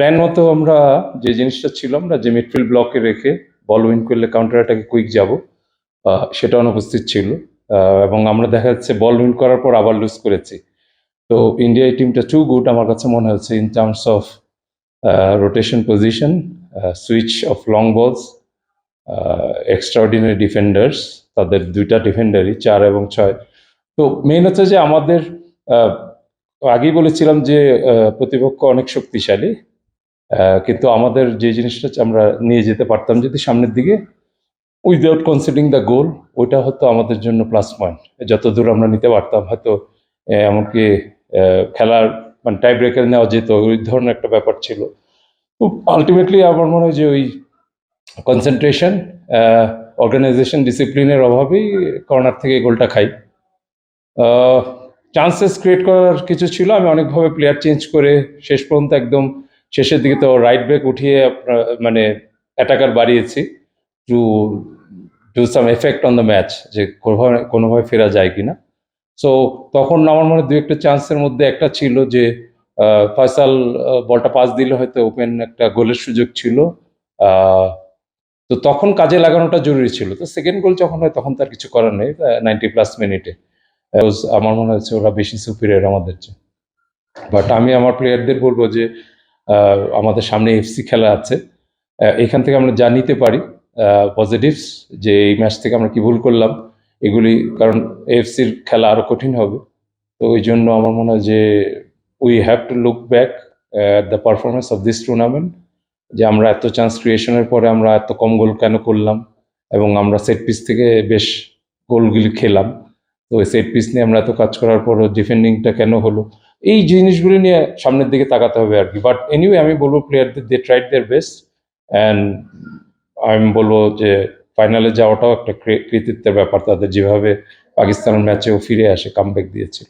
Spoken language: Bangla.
প্ল্যান মতো আমরা যে জিনিসটা ছিল, আমরা যে মিডফিল্ড ব্লকে রেখে বল উইন করলে কাউন্টার অ্যাটাকে কুইক যাব, সেটা অনুপস্থিত ছিল। এবং আমরা দেখা যাচ্ছে বল উইন করার পর আবার লুজ করেছি। তো ইন্ডিয়া এই টিমটা টু গুড আমার কাছে মনে হচ্ছে in terms of rotation position, switch off long বলস, এক্সট্রাঅর্ডিনারি ডিফেন্ডার্স। তাদের দুইটা ডিফেন্ডারই 4 এবং 6। তো মেইন হচ্ছে যে আমাদের আহ, আগেই বলেছিলাম যে প্রতিপক্ষ অনেক শক্তিশালী, কিন্তু আমাদের যে জিনিসটা আমরা নিয়ে যেতে পারতাম যদি সামনের দিকে, উইদাউট কনসিডিং দ্য গোল, ওইটা হয়তো আমাদের জন্য প্লাস পয়েন্ট। যত দূর আমরা নিতে পারতাম হয়তো, এমনকি খেলার মানে টাই ব্রেকার নেওয়া যেত, ওই ধরনের একটা ব্যাপার ছিল। তো আলটিমেটলি আমার মনে হয় যে ওই কনসেন্ট্রেশন, অর্গানাইজেশন, ডিসিপ্লিনের অভাবেই কর্নার থেকে গোলটা খাই। চান্সেস ক্রিয়েট করার কিছু ছিল, আমি অনেকভাবে প্লেয়ার চেঞ্জ করে শেষ পর্যন্ত একদম শেষের দিকে তো রাইট ব্যাক উঠিয়ে মানে অ্যাটাকার বাড়িয়েছি to do some effect on the match, যে কোনোভাবে ফেরা যায় কিনা। সো তখন আমার মনে হয় দু একটা চান্সের মধ্যে একটা ছিল যে ফয়সাল বলটা পাস দিলে হয়তো ওপেন একটা গোলের সুযোগ ছিল। আহ, তো তখন কাজে লাগানোটা জরুরি ছিল। তো সেকেন্ড গোল যখন হয় তখন তার কিছু করার নেই, 90+ মিনিটে আমার মনে হচ্ছে ওরা বেশি সুপিরিয়র আমাদের চেয়ে। বাট আমি আমার প্লেয়ারদের বলবো যে আমাদের সামনে এফসি খেলা আছে, এখান থেকে আমরা যা নিতে পারি পজিটিভস, যে এই ম্যাচ থেকে আমরা কি ভুল করলাম এগুলি, কারণ এফসির খেলা আরো কঠিন হবে। তো ওই জন্য আমার মনে হয় যে we have to look back at the performance of this tournament, যে আমরা এত চান্স ক্রিয়েশনের পরে আমরা এত কম গোল কেন করলাম, এবং আমরা সেট পিস থেকে বেশ গোলগুলি খেলাম। তো ওই সেট পিস নিয়ে আমরা এত কাজ করার পরও ডিফেন্ডিংটা কেন হলো, এই জিনিসগুলি নিয়ে সামনের দিকে তাকাতে হবে আর কি। বাট এনিওয়ে আমি বলবো প্লেয়ারদের they tried their best, and আমি বলবো যে ফাইনালে যাওয়াটাও একটা কৃতিত্বের ব্যাপার, তাদের যেভাবে পাকিস্তানের ম্যাচেও ফিরে আসে কামব্যাক দিয়েছিল।